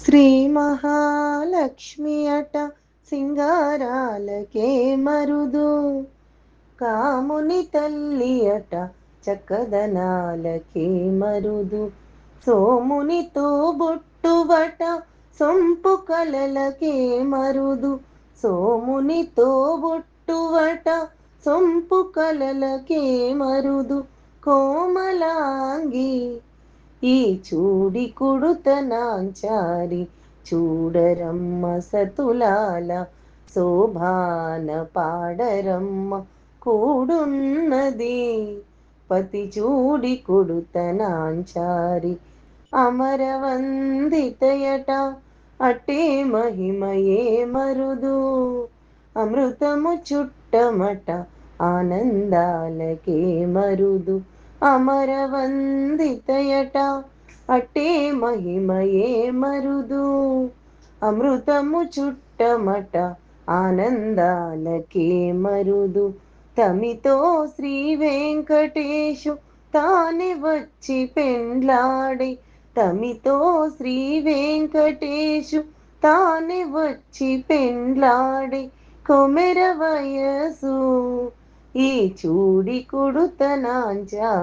శ్రీ మహాలక్ష్మి అట సింగారాలకే మరుదు, కాముని తల్లి అట చక్కదనాలకే మరుదు, సోమునితో బొట్టుబట సొంపు కలలకే మరుదు, సోమునితో బొట్టుబట సొంపు కలలకే మరుదు, కోమలాంగి ఈ చూడి కుడుత నాంచారి చూడరమ్మ సతులాల శోభాన పాడరమ్మ కూడున్నది పతి చూడి కుడుత నాంచారి అమరవందితయట అట్టే మహిమయే మరుదు, అమృతము చుట్టమట ఆనందాలకే మరుదు, అమరవందితయట అట్టే మహిమయే మరుదు, అమృతము చుట్టమట ఆనందాలకే మరుదు, తమితో శ్రీ వెంకటేశు తానే వచ్చి పెండ్లాడి, తమితో శ్రీ వెంకటేశు తానే వచ్చి పెండ్లాడి, కొమెర వయసు ఈ చూడి కుడుత నాంచారి